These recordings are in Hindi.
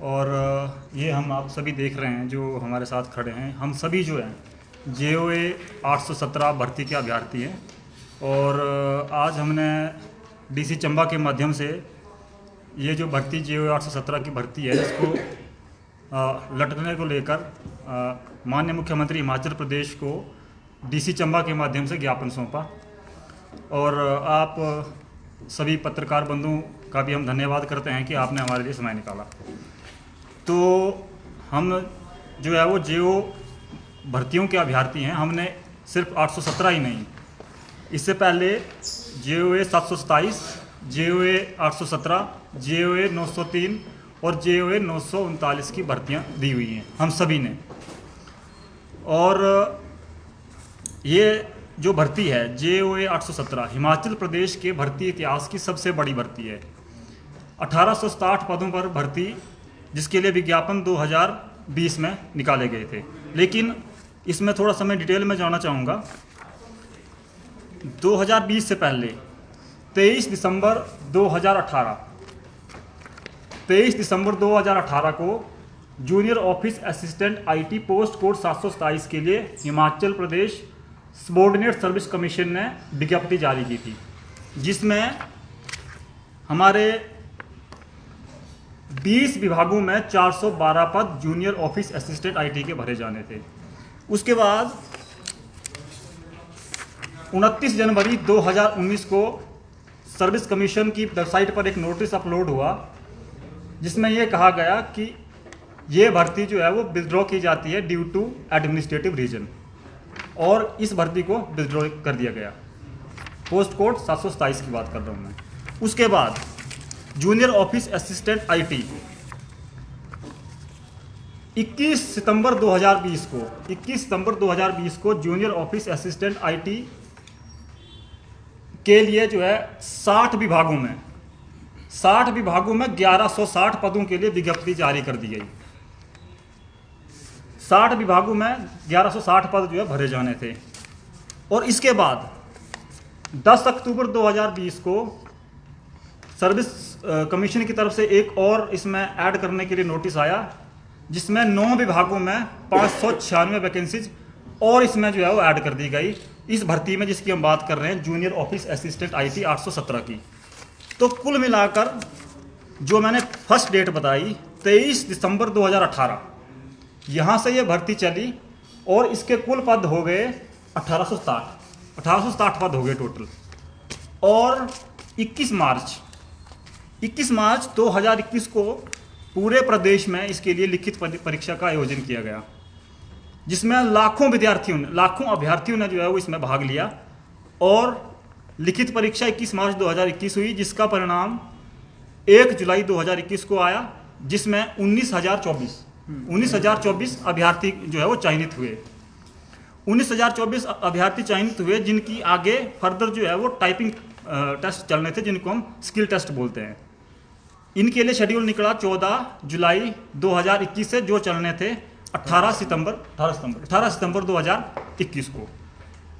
और ये हम आप सभी देख रहे हैं जो हमारे साथ खड़े हैं, हम सभी जो हैं JOA 817 भर्ती के अभ्यर्थी हैं। और आज हमने DC चंबा के माध्यम से ये जो भर्ती JOA 817 की भर्ती है इसको लटकने को लेकर माननीय मुख्यमंत्री हिमाचल प्रदेश को DC चंबा के माध्यम से ज्ञापन सौंपा। और आप सभी पत्रकार बंधुओं का भी हम धन्यवाद करते हैं कि आपने हमारे लिए समय निकाला। तो हम जो है वो JO भर्तियों के अभ्यर्थी हैं। हमने सिर्फ 817 ही नहीं, इससे पहले JOA 727, JOA 817, JOA 903 और JOA 939 की भर्तियां दी हुई हैं हम सभी ने। और ये जो भर्ती है JOA 817 हिमाचल प्रदेश के भर्ती इतिहास की सबसे बड़ी भर्ती है। 1860 पदों पर भर्ती, जिसके लिए विज्ञापन 2020 में निकाले गए थे। लेकिन इसमें थोड़ा सा मैं डिटेल में जाना चाहूँगा। 2020 से पहले 23 दिसंबर 2018 को junior office assistant IT post code 727 के लिए Himachal Pradesh subordinate service commission ने विज्ञप्ति जारी की थी, जिसमें हमारे 20 विभागों में 412 पद जूनियर ऑफिस असिस्टेंट IT के भरे जाने थे। उसके बाद 29 जनवरी 2019 को सर्विस कमीशन की वेबसाइट पर एक नोटिस अपलोड हुआ, जिसमें यह कहा गया कि ये भर्ती जो है वो विथड्रॉ की जाती है ड्यू टू एडमिनिस्ट्रेटिव रीजन, और इस भर्ती को विथड्रॉ कर दिया गया। पोस्ट कोड 727 की बात कर रहा हूँ मैं। उसके बाद जूनियर ऑफिस असिस्टेंट IT 21 सितंबर 2020 को जूनियर ऑफिस असिस्टेंट IT के लिए जो है 60 विभागों में 1160 पदों के लिए विज्ञप्ति जारी कर दी गई। 60 विभागों में 1160 पद जो है भरे जाने थे। और इसके बाद 10 अक्टूबर 2020 को सर्विस कमीशन की तरफ से एक और इसमें ऐड करने के लिए नोटिस आया, जिसमें 9 विभागों में 596 वैकेंसीज और इसमें जो है वो ऐड कर दी गई इस भर्ती में, जिसकी हम बात कर रहे हैं जूनियर ऑफिस असिस्टेंट IT 817 की। तो कुल मिलाकर जो मैंने फर्स्ट डेट बताई 23 दिसंबर 2018, यहाँ से ये भर्ती चली और इसके कुल पद हो गए 1860 पद हो गए टोटल। और 21 मार्च 2021 को पूरे प्रदेश में इसके लिए लिखित परीक्षा का आयोजन किया गया, जिसमें लाखों अभ्यर्थियों ने जो है वो इसमें भाग लिया। और लिखित परीक्षा 21 मार्च 2021 हुई, जिसका परिणाम 1 जुलाई 2021 को आया, जिसमें 19,024 अभ्यर्थी जो है वो चयनित हुए। 19,024 अभ्यर्थी चयनित हुए, जिनकी आगे फर्दर जो है वो टाइपिंग टेस्ट चलने थे, जिनको हम स्किल टेस्ट बोलते हैं। इनके लिए शेड्यूल निकला 14 जुलाई 2021 से, जो चलने थे 18 सितंबर 2021 को।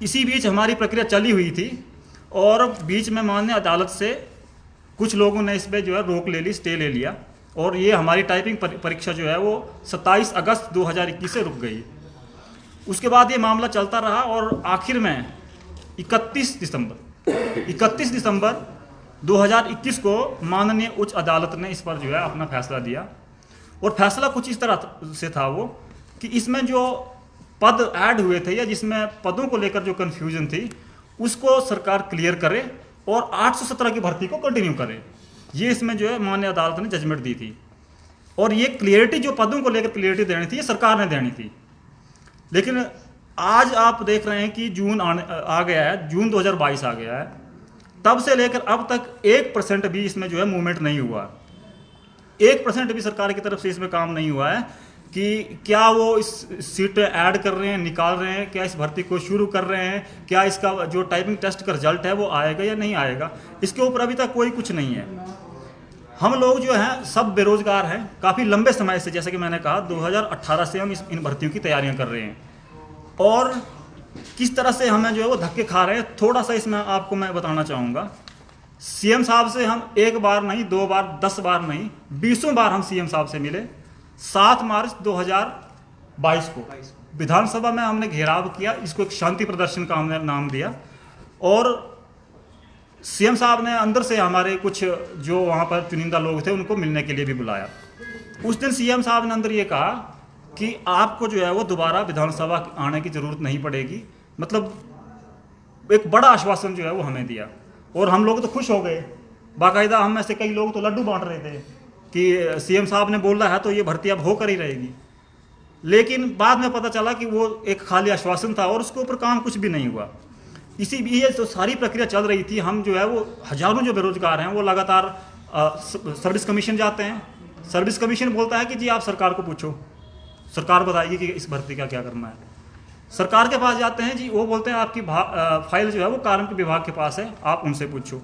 इसी बीच हमारी प्रक्रिया चली हुई थी और बीच में माननीय अदालत से कुछ लोगों ने इस पर जो है रोक ले ली, स्टे ले लिया, और ये हमारी टाइपिंग परीक्षा जो है वो 27 अगस्त 2021 से रुक गई। उसके बाद ये मामला चलता रहा और आखिर में 31 दिसंबर 2021 को माननीय उच्च अदालत ने इस पर जो है अपना फैसला दिया। और फैसला कुछ इस तरह से था वो कि इसमें जो पद ऐड हुए थे या जिसमें पदों को लेकर जो कन्फ्यूजन थी, उसको सरकार क्लियर करे और 817 की भर्ती को कंटिन्यू करे। ये इसमें जो है माननीय अदालत ने जजमेंट दी थी। और ये क्लियरिटी, जो पदों को लेकर क्लियरिटी देनी थी, ये सरकार ने देनी थी। लेकिन आज आप देख रहे हैं कि जून आ गया है, जून 2022 आ गया है, तब से लेकर अब तक 1% भी इसमें जो है मूवमेंट नहीं हुआ। 1% भी सरकार की तरफ से इसमें काम नहीं हुआ है कि क्या वो इस सीटें ऐड कर रहे हैं, निकाल रहे हैं, क्या इस भर्ती को शुरू कर रहे हैं, क्या इसका जो टाइपिंग टेस्ट का रिजल्ट है वो आएगा या नहीं आएगा, इसके ऊपर अभी तक कोई कुछ नहीं है। हम लोग जो हैं सब बेरोजगार हैं काफ़ी लंबे समय से, जैसे कि मैंने कहा 2018 से हम इन भर्तियों की तैयारियां कर रहे हैं। और किस तरह से हमें जो है वो धक्के खा रहे हैं, थोड़ा सा इसमें आपको मैं बताना चाहूँगा सीएम साहब से हम एक बार नहीं, 2 बार, 10 बार नहीं, 20 बार हम सीएम साहब से मिले। 7 मार्च 2022 को विधानसभा में हमने घेराव किया, इसको एक शांति प्रदर्शन का हमने नाम दिया। और सीएम साहब ने अंदर से हमारे कुछ जो वहाँ पर चुनिंदा लोग थे उनको मिलने के लिए भी बुलाया। उस दिन सीएम साहब ने अंदर ये कहा कि आपको जो है वो दोबारा विधानसभा आने की ज़रूरत नहीं पड़ेगी। मतलब एक बड़ा आश्वासन जो है वो हमें दिया और हम लोग तो खुश हो गए। बाकायदा हम में से कई लोग तो लड्डू बांट रहे थे कि सीएम साहब ने बोला है तो ये भर्ती अब होकर ही रहेगी। लेकिन बाद में पता चला कि वो एक खाली आश्वासन था और उसके ऊपर काम कुछ भी नहीं हुआ। इसीलिए तो सारी प्रक्रिया चल रही थी। हम जो है वो हजारों जो बेरोजगार हैं वो लगातार सर्विस कमीशन जाते हैं। सर्विस कमीशन बोलता है कि जी आप सरकार को पूछो, सरकार बताएगी कि इस भर्ती का क्या करना है। सरकार के पास जाते हैं जी, वो बोलते हैं आपकी फाइल जो है वो कार्मिक विभाग के पास है, आप उनसे पूछो।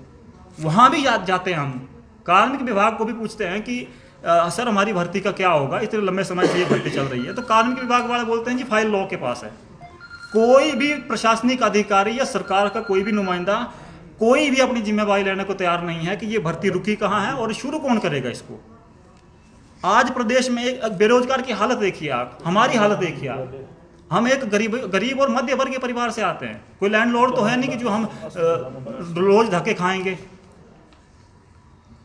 वहाँ भी जाते हैं हम, कार्मिक विभाग को भी पूछते हैं कि सर हमारी भर्ती का क्या होगा, इतने लंबे समय से ये भर्ती चल रही है। तो कार्मिक विभाग वाले बोलते हैं जी फाइल लॉ के पास है। कोई भी प्रशासनिक अधिकारी या सरकार का कोई भी नुमाइंदा कोई भी अपनी जिम्मेवारी लेने को तैयार नहीं है कि ये भर्ती रुकी कहाँ है और शुरू कौन करेगा इसको। आज प्रदेश में एक बेरोजगार की हालत देखिए आप, हमारी हालत देखिए आप। हम एक गरीब और मध्य वर्ग के परिवार से आते हैं, कोई लैंडलॉर्ड तो है नहीं कि जो हम रोज धक्के खाएंगे।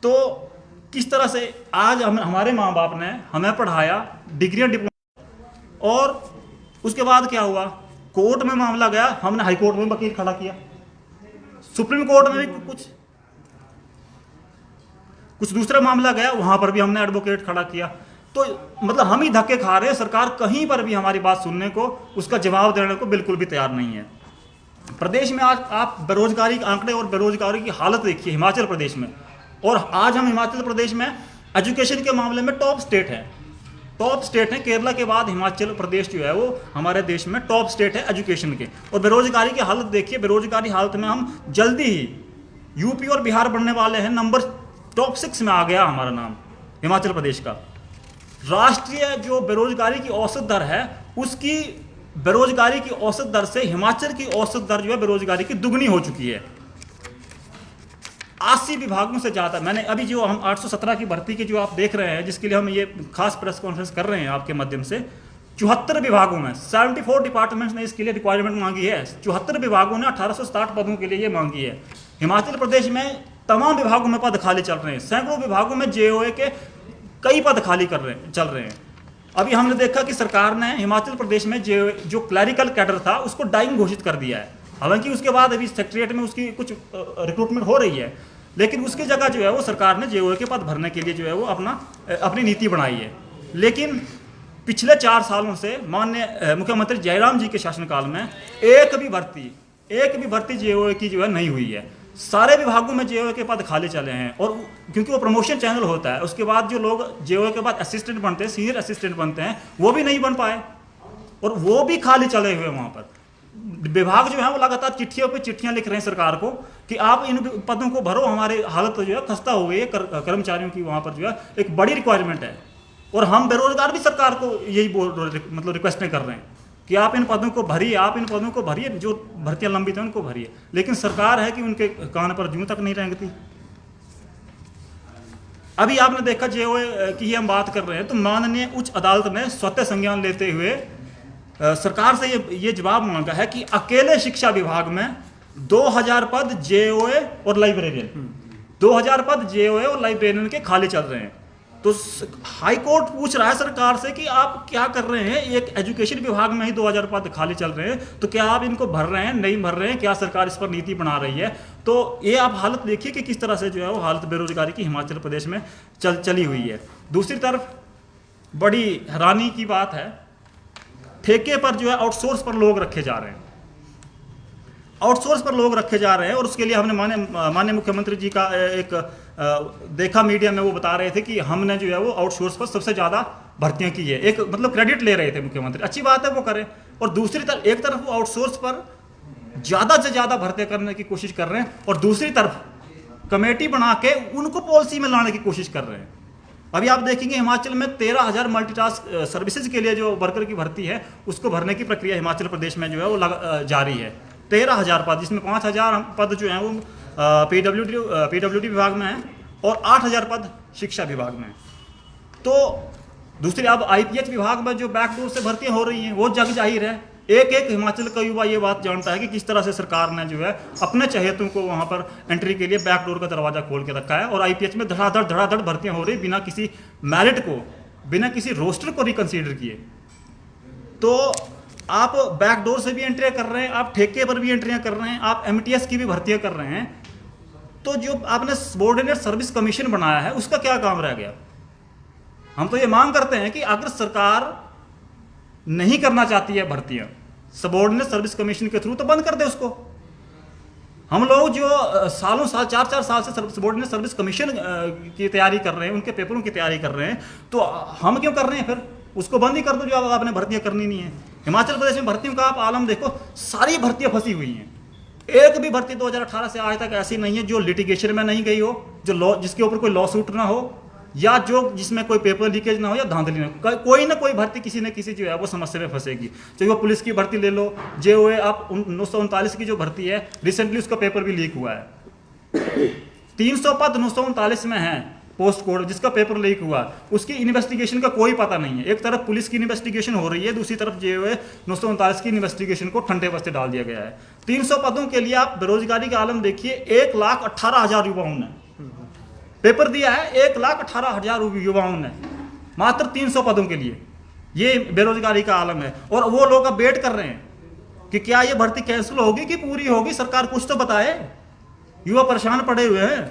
तो किस तरह से आज हमारे माँ बाप ने हमें पढ़ाया, डिग्रियां डिप्लोमा, और उसके बाद क्या हुआ, कोर्ट में मामला गया, हमने हाई कोर्ट में वकील खड़ा किया, सुप्रीम कोर्ट में भी कुछ दूसरा मामला गया, वहां पर भी हमने एडवोकेट खड़ा किया। तो मतलब हम ही धक्के खा रहे हैं, सरकार कहीं पर भी हमारी बात सुनने को, उसका जवाब देने को बिल्कुल भी तैयार नहीं है। प्रदेश में आज आप बेरोजगारी के आंकड़े और बेरोजगारी की हालत देखिए हिमाचल प्रदेश में। और आज हम हिमाचल प्रदेश में एजुकेशन के मामले में टॉप स्टेट है, टॉप स्टेट है। केरला के बाद हिमाचल प्रदेश जो है वो हमारे देश में टॉप स्टेट है एजुकेशन के। और बेरोजगारी की हालत देखिए, बेरोजगारी हालत में हम जल्दी ही यूपी और बिहार बनने वाले हैं। नंबर टॉप 6 में आ गया हमारा नाम हिमाचल प्रदेश का। राष्ट्रीय जो बेरोजगारी की औसत दर है, उसकी बेरोजगारी की औसत दर से हिमाचल की औसत दर जो है बेरोजगारी की दुगनी हो चुकी है। 80 विभागों से ज़्यादा। मैंने अभी जो हम 817 की भर्ती की जो आप देख रहे हैं, जिसके लिए हम ये खास प्रेस कॉन्फ्रेंस कर रहे हैं आपके माध्यम से, 74 विभागों में 74 डिपार्टमेंट्स ने इसके लिए रिक्वायरमेंट मांगी है। 74 विभागों ने 1860 पदों के लिए ये मांगी है। हिमाचल प्रदेश में तमाम विभागों में पद खाली चल रहे हैं। सैकड़ों विभागों में जेओए के कई पद खाली चल रहे हैं। अभी हमने देखा कि सरकार ने हिमाचल प्रदेश में जो क्लैरिकल कैडर था उसको डाइंग घोषित कर दिया है। हालांकि उसके बाद अभी सेक्रेटरीट में उसकी कुछ रिक्रूटमेंट हो रही है, लेकिन उसकी जगह जो है वो सरकार ने जेओए के पद भरने के लिए जो है वो अपनी नीति बनाई है। लेकिन पिछले 4 सालों से माननीय मुख्यमंत्री जयराम जी के शासनकाल में एक भी भर्ती जेओए की जो है नहीं हुई है। सारे विभागों में जेओए के पद खाली चले हैं। और क्योंकि वो प्रमोशन चैनल होता है, उसके बाद जो लोग जेओए के बाद असिस्टेंट बनते हैं, सीनियर असिस्टेंट बनते हैं, वो भी नहीं बन पाए और वो भी खाली चले हुए। वहाँ पर विभाग जो है वो लगातार चिट्ठियों पे चिट्ठियां लिख रहे हैं सरकार को कि आप इन पदों को भरो, हमारी हालत जो है खस्ता हो गई है कर्मचारियों की। वहाँ पर जो है एक बड़ी रिक्वायरमेंट है और हम बेरोजगार भी सरकार को यही मतलब रिक्वेस्टें कर रहे हैं कि आप इन पदों को भरिए, आप इन पदों को भरिए, जो भर्तियां लंबित हैं उनको भरिए। लेकिन सरकार है कि उनके कान पर जूं तक नहीं रेंगती। अभी आपने देखा जेओए की ही हम बात कर रहे हैं, तो माननीय उच्च अदालत ने स्वतः संज्ञान लेते हुए सरकार से ये जवाब मांगा है कि अकेले शिक्षा विभाग में 2000 पद जेओए और लाइब्रेरियन 2000 पद जेओए और लाइब्रेरियन के खाली चल रहे हैं। तो हाई कोर्ट पूछ रहा है सरकार से कि आप क्या कर रहे हैं, एक एजुकेशन विभाग में ही 2000 पद खाली चल रहे हैं, तो क्या आप इनको भर रहे हैं, नहीं भर रहे हैं, क्या सरकार इस पर नीति बना रही है। तो ये आप हालत देखिए कि किस तरह से जो है वो हालत बेरोजगारी की हिमाचल प्रदेश में चली हुई है। दूसरी तरफ बड़ी हैरानी की बात है, ठेके पर जो है आउटसोर्स पर लोग रखे जा रहे हैं, आउटसोर्स पर लोग रखे जा रहे हैं। और उसके लिए हमने माननीय मुख्यमंत्री जी का एक देखा मीडिया में, वो बता रहे थे कि हमने जो है वो आउटसोर्स पर सबसे ज़्यादा भर्तियां की है। एक मतलब क्रेडिट ले रहे थे मुख्यमंत्री, अच्छी बात है वो करें। और दूसरी तरफ एक तरफ वो आउटसोर्स पर ज़्यादा से ज़्यादा भर्तियां करने की कोशिश कर रहे हैं और दूसरी तरफ कमेटी बना के उनको पॉलिसी में लाने की कोशिश कर रहे हैं। अभी आप देखेंगे हिमाचल में 13,000 मल्टीटास्क सर्विसेज के लिए जो वर्कर की भर्ती है उसको भरने की प्रक्रिया हिमाचल प्रदेश में जो है वो जारी है। 13,000 पद, जिसमें 5,000 पद जो हैं वो पीडब्ल्यूडी विभाग में हैं और 8,000 पद शिक्षा विभाग में हैं। तो दूसरी अब आईपीएच विभाग में जो बैकडोर से भर्तियां हो रही हैं वो जग जाहिर है। एक एक हिमाचल का युवा ये बात जानता है कि किस तरह से सरकार ने जो है अपने चहेतों को वहाँ पर एंट्री के लिए बैकडोर का दरवाजा खोल के रखा है और आईपीएच में धड़ाधड़ भर्तियां हो रही बिना किसी मेरिट को, बिना किसी रोस्टर को रिकंसीडर किए। तो आप बैकडोर से भी एंट्रियां कर रहे हैं, आप ठेके पर भी एंट्रियां कर रहे हैं, आप एमटीएस की भी भर्तियां कर रहे हैं। तो जो आपने सबऑर्डिनेट सर्विस कमीशन बनाया है उसका क्या काम रह गया? हम तो ये मांग करते हैं कि अगर सरकार नहीं करना चाहती है भर्तियां सबऑर्डिनेट सर्विस कमीशन के थ्रू तो बंद कर दे उसको। हम लोग जो सालों साल 4-4 साल से सबऑर्डिनेट सर्विस कमीशन की तैयारी कर रहे हैं, उनके पेपरों की तैयारी कर रहे हैं, तो हम क्यों कर रहे हैं? फिर उसको बंद ही कर दो जो आपने भर्तियां करनी नहीं है। हिमाचल प्रदेश में भर्तियों का आप आलम देखो, सारी भर्तियां फंसी हुई हैं। एक भी भर्ती 2018 से आज तक ऐसी नहीं है जो लिटिगेशन में नहीं गई हो, जो लॉ जिसके ऊपर कोई लॉ सूट ना हो, या जो जिसमें कोई पेपर लीकेज ना हो या धांधली ना हो। कोई ना कोई भर्ती किसी न किसी जो है वो समस्या में फंसेगी। चाहे वो पुलिस की भर्ती ले लो, JOA आप 939 की जो भर्ती है, रिसेंटली उसका पेपर भी लीक हुआ है। 300 पद 939 में है पोस्ट कोड, जिसका पेपर लीक हुआ, उसकी इन्वेस्टिगेशन का कोई पता नहीं है। एक तरफ पुलिस की इन्वेस्टिगेशन हो रही है, दूसरी तरफ JOA 939 की इन्वेस्टिगेशन को ठंडे बस्ते डाल दिया गया है। 300 पदों के लिए आप बेरोजगारी का आलम देखिए। 1,18,000 युवाओं ने पेपर दिया है, 1,18,000 युवाओं ने मात्र 300 पदों के लिए। ये बेरोजगारी का आलम है। और वो लोग अब वेट कर रहे हैं कि क्या ये भर्ती कैंसिल होगी कि पूरी होगी, सरकार कुछ तो बताए। युवा परेशान पड़े हुए हैं,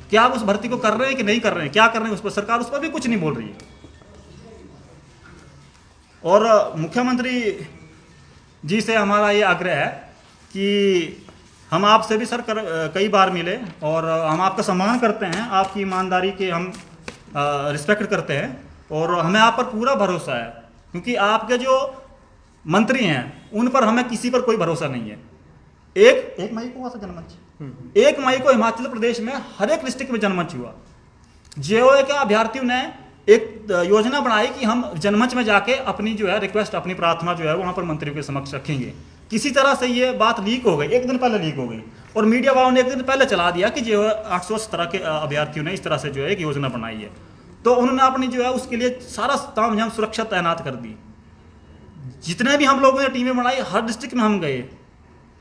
क्या आप उस भर्ती को कर रहे हैं कि नहीं कर रहे हैं, क्या कर रहे हैं उस पर, सरकार उस पर भी कुछ नहीं बोल रही है। और मुख्यमंत्री जी से हमारा ये आग्रह है कि हम आपसे भी सर कई बार मिले और हम आपका सम्मान करते हैं, आपकी ईमानदारी के हम रिस्पेक्ट करते हैं और हमें आप पर पूरा भरोसा है, क्योंकि आपके जो मंत्री हैं उन पर हमें किसी पर कोई भरोसा नहीं है। एक मई को हुआ था जनमंच, 1 मई को हिमाचल प्रदेश में हर एक डिस्ट्रिक्ट में जनमंच हुआ। JOA के अभ्यर्थियों ने एक योजना बनाई कि हम जनमंच में जाके अपनी जो है रिक्वेस्ट, अपनी प्रार्थना जो है वहां पर मंत्रियों के समक्ष रखेंगे। किसी तरह से ये बात लीक हो गई, एक दिन पहले लीक हो गई और मीडिया वालों ने एक दिन पहले चला दिया कि जो 817 के अभ्यर्थियों ने इस तरह से जो है एक योजना बनाई है। तो उन्होंने अपनी जो है उसके लिए सारा तामझाम सुरक्षा तैनात कर दी। जितने भी हम लोगों ने टीमें बनाई, हर डिस्ट्रिक्ट में हम गए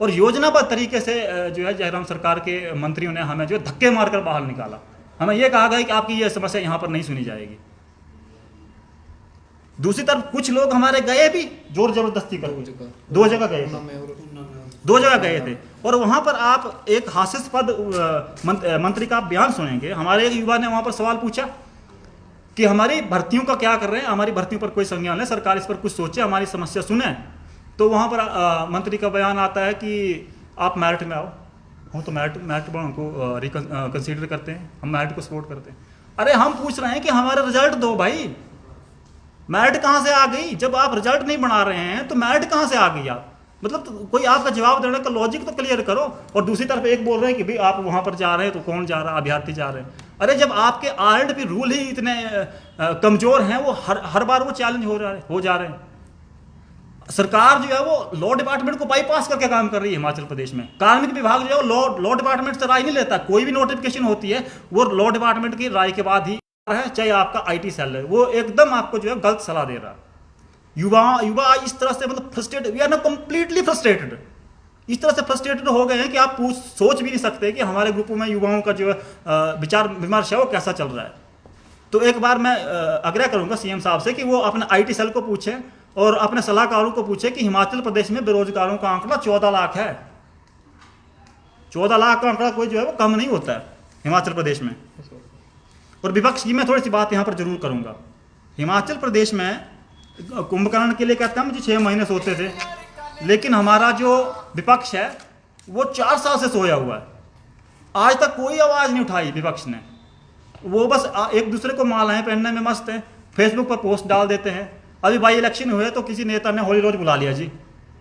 और योजनाबद्ध तरीके से जो है जयराम सरकार के मंत्रियों ने हमें जो है धक्के मारकर बाहर निकाला। हमें यह कहा गया कि आपकी यह समस्या यहाँ पर नहीं सुनी जाएगी। दूसरी तरफ कुछ लोग हमारे गए भी जोर जबरदस्ती कर, 2 जगह गए थे, 2 जगह गए थे और वहां पर आप एक हास्यास्पद मंत्री का आप बयान सुनेंगे। हमारे एक युवा ने वहां पर सवाल पूछा कि हमारी भर्तियों का क्या कर रहे हैं, हमारी भर्तियों पर कोई संज्ञान ले, सरकार इस पर कुछ सोचे, हमारी समस्या सुने। तो वहां पर मंत्री का बयान आता है कि आप मेरिट में आओ, हम तो मेरिट को कंसीडर करते हैं, हम मेरिट को सपोर्ट करते हैं। अरे हम पूछ रहे हैं कि हमारा रिजल्ट दो भाई, मेरिट कहाँ से आ गई? जब आप रिजल्ट नहीं बना रहे हैं तो मेरिट कहाँ से आ गई? आप मतलब तो कोई आपका जवाब देने का लॉजिक तो क्लियर करो। और दूसरी तरफ एक बोल रहे हैं कि भाई आप वहाँ पर जा रहे हैं तो कौन जा रहा है, अभ्यर्थी जा रहे हैं। अरे जब आपके RLDP रूल ही इतने कमज़ोर हैं, वो हर बार वो चैलेंज हो जा रहे हैं। सरकार जो है वो लॉ डिपार्टमेंट को बाईपास करके काम कर रही है हिमाचल प्रदेश में। कार्मिक विभाग जो है वो लॉ डिपार्टमेंट से राय नहीं लेता। कोई भी नोटिफिकेशन होती है वो लॉ डिपार्टमेंट की राय के बाद ही है, चाहे आपका IT सेल है, वो एकदम आपको जो है गलत सलाह दे रहा है। युवा इस तरह से मतलब frustrated, we are not completely frustrated. इस तरह से फ्रस्ट्रेटेड हो गए हैं कि आप सोच भी नहीं सकते कि हमारे ग्रुपों में युवाओं का जो है विचार विमर्श है वो कैसा चल रहा है। तो एक बार मैं आग्रह करूंगा CM साहब से कि वो अपने IT सेल को पूछें और अपने सलाहकारों को पूछें कि हिमाचल प्रदेश में बेरोजगारों का आंकड़ा 14 लाख है। 14 लाख का आंकड़ा कोई जो है वो कम नहीं होता है हिमाचल प्रदेश में। और विपक्ष की मैं थोड़ी सी बात यहाँ पर जरूर करूँगा। हिमाचल प्रदेश में कुंभकर्ण के लिए कहते हैं मुझे 6 महीने सोते थे, लेकिन हमारा जो विपक्ष है वो 4 साल से सोया हुआ है। आज तक कोई आवाज़ नहीं उठाई विपक्ष ने। वो बस एक दूसरे को मालाएं पहनने में मस्त हैं, फेसबुक पर पोस्ट डाल देते हैं। अभी बाई इलेक्शन हुए तो किसी नेता ने होली रोज बुला लिया जी,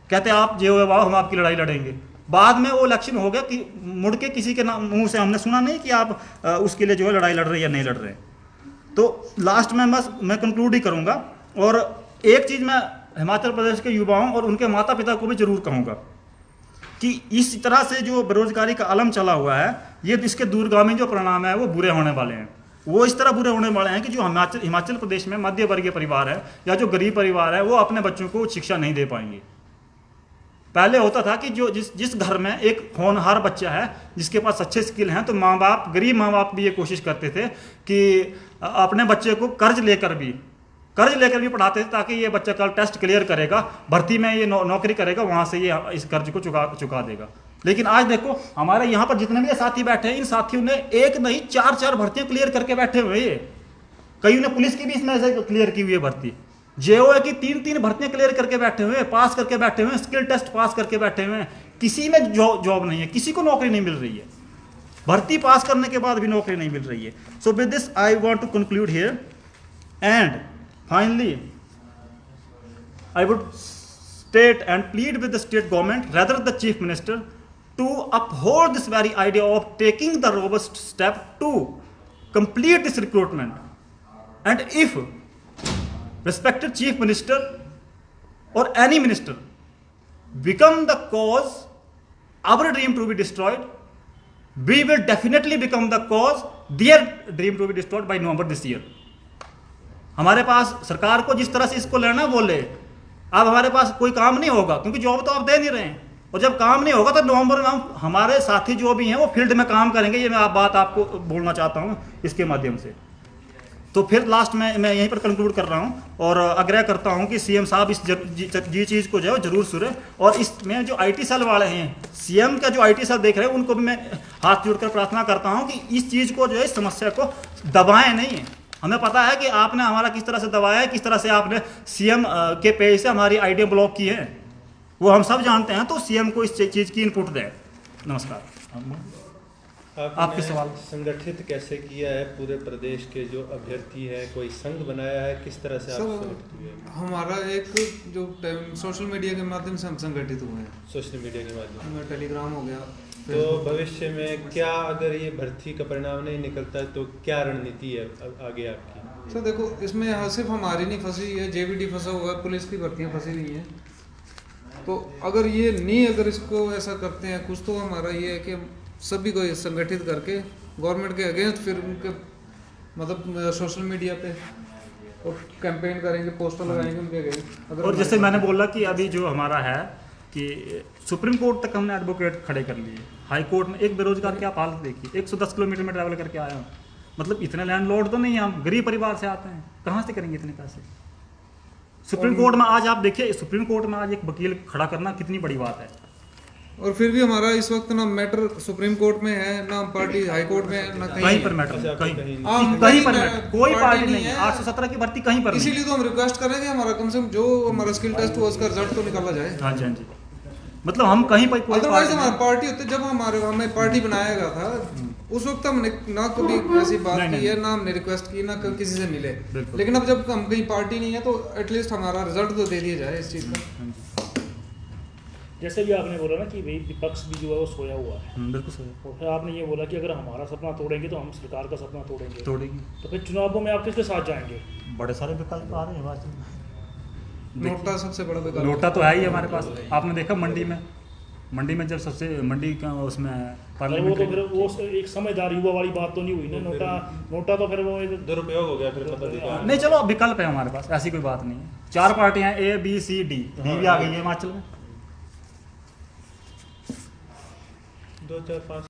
कहते आप जो है हम आपकी लड़ाई लड़ेंगे। बाद में वो इलेक्शन हो गया कि मुड़ के किसी के मुंह से हमने सुना नहीं कि आप उसके लिए जो है लड़ाई लड़ रहे हैं या नहीं लड़ रहे। तो लास्ट में बस मैं कंक्लूड ही करूँगा। और एक चीज़ मैं हिमाचल प्रदेश के युवाओं और उनके माता पिता को भी जरूर कहूँगा कि इस तरह से जो बेरोजगारी का आलम चला हुआ है, ये इसके दूरगामी जो परिणाम है वो बुरे होने वाले हैं। वो इस तरह बुरे होने वाले हैं कि जो हिमाचल प्रदेश में मध्य वर्गीय परिवार है या जो गरीब परिवार है वो अपने बच्चों को शिक्षा नहीं दे पाएंगे। पहले होता था कि जो जिस घर में एक होनहार बच्चा है जिसके पास अच्छे स्किल हैं, तो माँ बाप, गरीब माँ बाप भी ये कोशिश करते थे कि अपने बच्चे को कर्ज लेकर भी पढ़ाते थे, ताकि ये बच्चा कल टेस्ट क्लियर करेगा, भर्ती में ये नौकरी करेगा, वहाँ से ये इस कर्ज को चुका देगा। लेकिन आज देखो हमारे यहाँ पर जितने भी साथी बैठे हैं, इन साथियों ने एक नहीं 4 भर्तियाँ क्लियर करके बैठे हुए हैं। कईयों ने पुलिस की भी इसमें से क्लियर की हुई है भर्ती, जेओए की 3 भर्तियां क्लियर करके बैठे हुए हैं, पास करके बैठे हुए हैं, स्किल टेस्ट पास करके बैठे हुए हैं। किसी में जॉब नहीं है, किसी को नौकरी नहीं मिल रही है, भर्ती पास करने के बाद भी नौकरी नहीं मिल रही है। So with this I want to conclude here and finally I would state and plead with the state government, rather the chief minister, to uphold this very idea of taking the robust step to complete this recruitment. And if respected chief minister or any minister become the cause our dream to be destroyed, we will definitely become the cause their dream to be destroyed by November this year. हमारे पास सरकार को जिस तरह से इसको लड़ना बोले, अब हमारे पास कोई काम नहीं होगा, क्योंकि जॉब तो आप दे नहीं रहे हैं, और जब काम नहीं होगा तो नवंबर में हम हमारे साथी जो भी हैं वो फील्ड में काम करेंगे। ये मैं बात आपको बोलना चाहता हूँ इसके माध्यम से। तो फिर लास्ट में मैं यहीं पर कंक्लूड कर रहा हूँ और आग्रह करता हूँ कि सीएम साहब इस चीज़ को जो है जरूर सुने, और इसमें जो IT सेल वाले हैं, सीएम का जो IT सेल देख रहे हैं, उनको भी मैं हाथ जोड़कर प्रार्थना करता हूँ कि इस चीज़ को जो है, इस समस्या को दबाएं नहीं। हमें पता है कि आपने हमारा किस तरह से दबाया है, किस तरह से आपने सीएम के पेज से हमारी आइडिया ब्लॉक की है, वो हम सब जानते हैं। तो सीएम को इस चीज़ की इनपुट दें। नमस्कार। आपके सवाल। संगठित कैसे किया है पूरे प्रदेश के जो अभ्यर्थी है, कोई संघ बनाया है, किस तरह से आप संगठित हुए? हमारा एक जो सोशल मीडिया के माध्यम से हम संगठित हुए हैं। सोशल मीडिया के माध्यम में टेलीग्राम हो गया। तो भविष्य में क्या, अगर ये भर्ती का परिणाम नहीं निकलता है तो क्या रणनीति है आगे आपकी? तो देखो, इसमें सिर्फ हमारी नहीं फंसी है, JVD फंसा हुआ है, पुलिस की भर्तियाँ फंसी हुई हैं। तो अगर ये नहीं, अगर इसको ऐसा करते हैं कुछ, तो हमारा ये है कि सभी को संगठित करके गवर्नमेंट के अगेंस्ट फिर उनके मतलब सोशल मीडिया पे और कैंपेन करेंगे, पोस्टर लगाएंगे उनके अगेंस्ट। और जैसे मैंने बोला कि अभी जो हमारा है कि सुप्रीम कोर्ट तक हमने एडवोकेट खड़े कर लिए, हाई कोर्ट में एक बेरोजगार की आप हालत देखिए, 110 किलोमीटर में ट्रैवल करके आया हूँ। मतलब इतने लैंडलॉर्ड तो नहीं है, हम गरीब परिवार से आते हैं, कहाँ से करेंगे इतने पैसे? सुप्रीम कोर्ट में आज आप देखिए, सुप्रीम कोर्ट में आज एक वकील खड़ा करना कितनी बड़ी बात है। और फिर भी हमारा इस वक्त ना मैटर सुप्रीम कोर्ट में है, ना पार्टी हाई कोर्ट में है, ना कहीं पर मैटर, कहीं पर मैटर, कोई पार्टी नहीं है। 817 की भर्ती कहीं पर नहीं। इसीलिए तो हम रिक्वेस्ट कर रहे हैं कि हमारा कम से कम जो हमारा स्किल टेस्ट हुआ उसका रिजल्ट तो निकाला जाए। हाँ जी, हाँ जी। मतलब हम कहीं पर कोई अदरवाइज हमारी पार्टी होती, जब हमें पार्टी बनाया गया था उस वक्त हमने ना कभी ऐसी बात की है, ना हमने रिक्वेस्ट की, ना किसी से मिले। लेकिन अब जब हम कहीं पार्टी नहीं है तो एटलीस्ट हमारा रिजल्ट तो दे दिया जाए इस चीज़ का। जैसे भी आपने बोला ना कि भाई विपक्ष भी जो है वो सोया हुआ है, बिल्कुल सही। और फिर आपने ये बोला कि अगर हमारा सपना तोड़ेंगे तो हम सरकार का सपना तोड़ेंगे। तो फिर चुनावों में आप किसके साथ जाएंगे? बड़े सारे विकल्प आ रहे हैं बात। नोटा सबसे बड़ा विकल्प, नोटा तो है ही हमारे पास। आपने देखा मंडी में जब सबसे मंडी का उसमें वो तो फिर वो एक समझदार युवा वाली बात तो नहीं हुई ना। नोटा तो फिर वो दुरुपयोग हो गया। फिर पता नहीं, चलो विकल्प है हमारे पास, ऐसी कोई बात नहीं है। 4 पार्टियां A B C D भी आ गई है हिमाचल में। 2 4 5